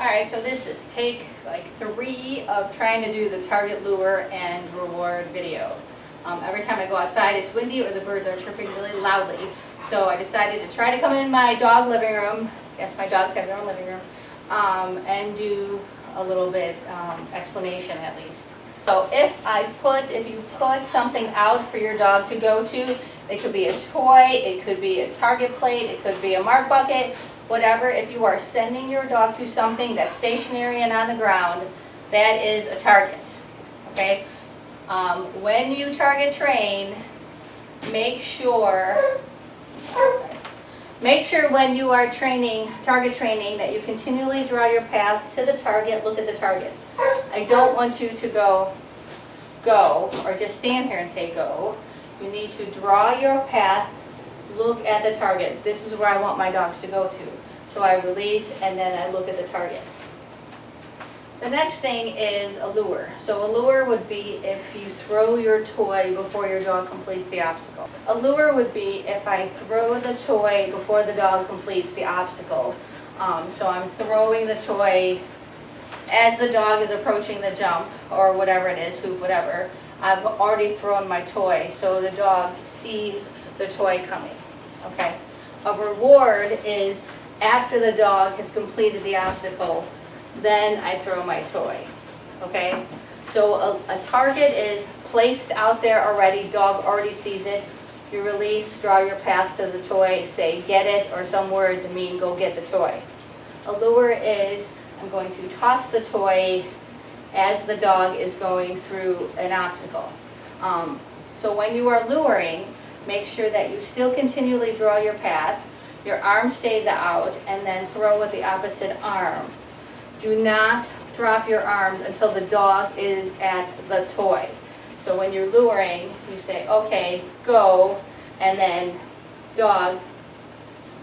Alright, so this is take like 3 of trying to do the target lure and reward video. Every time I go outside it's windy or the birds are chirping really loudly. So I decided to try to come in my dog living room, yes my dogs have their own living room, and do a little bit explanation at least. So if you put something out for your dog to go to, it could be a toy, it could be a target plate, it could be a mark bucket, whatever. If you are sending your dog to something that's stationary and on the ground, that is a target, okay? When you target train, make sure when you are target training, that you continually draw your path to the target, look at the target. I don't want you to go, or just stand here and say go. You need to draw your path, look at the target. This is where I want my dogs to go to. So I release and then I look at the target. The next thing is a lure. So a lure would be if you throw your toy before your dog completes the obstacle. A lure would be if I throw the toy before the dog completes the obstacle. So I'm throwing the toy as the dog is approaching the jump or whatever it is, hoop, whatever. I've already thrown my toy so the dog sees the toy coming, okay? A reward is after the dog has completed the obstacle, then I throw my toy, okay? So a target is placed out there already, dog already sees it. You release, draw your path to the toy, say get it, or some word to mean go get the toy. A lure is I'm going to toss the toy as the dog is going through an obstacle. So when you are luring, make sure that you still continually draw your path, your arm stays out, and then throw with the opposite arm. Do not drop your arms until the dog is at the toy. So when you're luring, you say, okay, go, and then dog,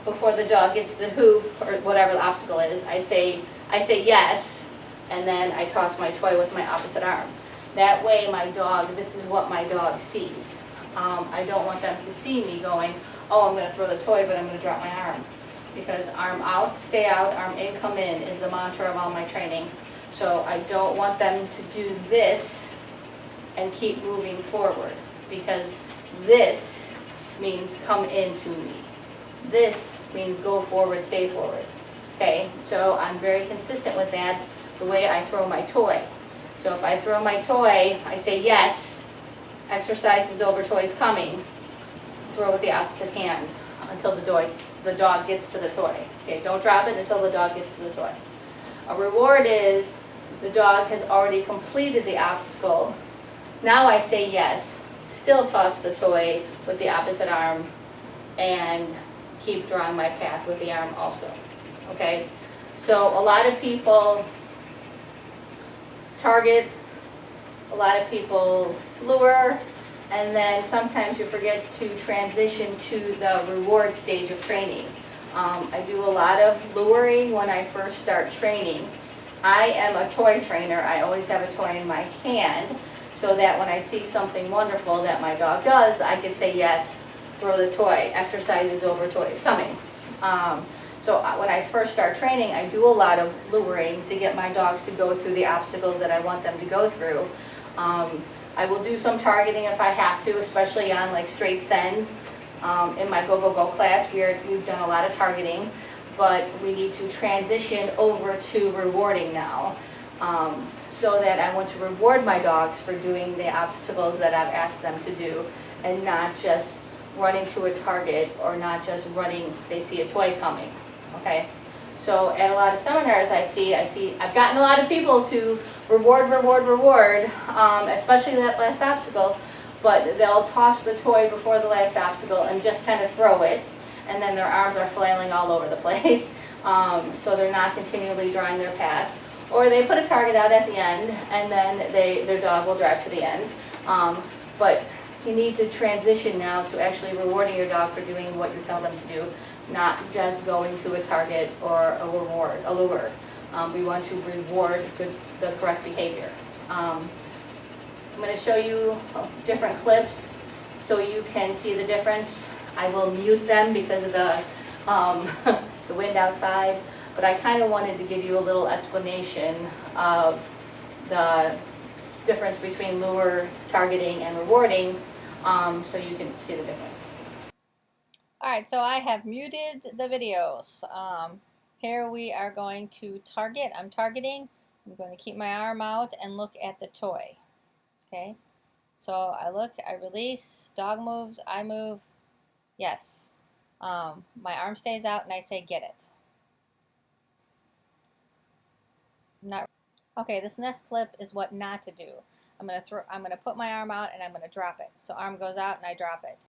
before the dog gets to the hoop, or whatever the obstacle is, I say yes, and then I toss my toy with my opposite arm. That way my dog, this is what my dog sees. I don't want them to see me going, oh, I'm going to throw the toy, but I'm going to drop my arm. Because arm out, stay out, arm in, come in is the mantra of all my training. So I don't want them to do this and keep moving forward. Because this means come into me. This means go forward, stay forward. Okay, so I'm very consistent with that, the way I throw my toy. So if I throw my toy, I say yes, exercise is over, toy's coming. Throw with the opposite hand until the dog gets to the toy. Okay, don't drop it until the dog gets to the toy. A reward is the dog has already completed the obstacle. Now I say yes, still toss the toy with the opposite arm and keep drawing my path with the arm also. Okay, so a lot of people target, a lot of people lure, and then sometimes you forget to transition to the reward stage of training. I do a lot of luring when I first start training. I am a toy trainer. I always have a toy in my hand so that when I see something wonderful that my dog does, I can say yes, throw the toy, exercise is over, toy is coming. So when I first start training, I do a lot of luring to get my dogs to go through the obstacles that I want them to go through. I will do some targeting if I have to, especially on like straight sends. In my Go Go Go class, we've done a lot of targeting, but we need to transition over to rewarding now. So that I want to reward my dogs for doing the obstacles that I've asked them to do, and not just running to a target or not just running, they see a toy coming. Okay, so at a lot of seminars I've gotten a lot of people to reward, especially that last obstacle, but they'll toss the toy before the last obstacle and just kind of throw it, and then their arms are flailing all over the place, so they're not continually drawing their path. Or they put a target out at the end, and then their dog will drive to the end. But you need to transition now to actually rewarding your dog for doing what you tell them to do, not just going to a target or a lure. We want to reward the correct behavior. I'm going to show you different clips so you can see the difference. I will mute them because of the wind outside. but I kind of wanted to give you a little explanation of the difference between lure, targeting, and rewarding, so you can see the difference. Alright, so I have muted the videos. Here we are going to target. I'm targeting. I'm going to keep my arm out and look at the toy. Okay, so I look, I release, dog moves, I move, yes. My arm stays out and I say get it. Not okay. This next flip is what not to do. I'm gonna put my arm out and I'm gonna drop it. So arm goes out and I drop it.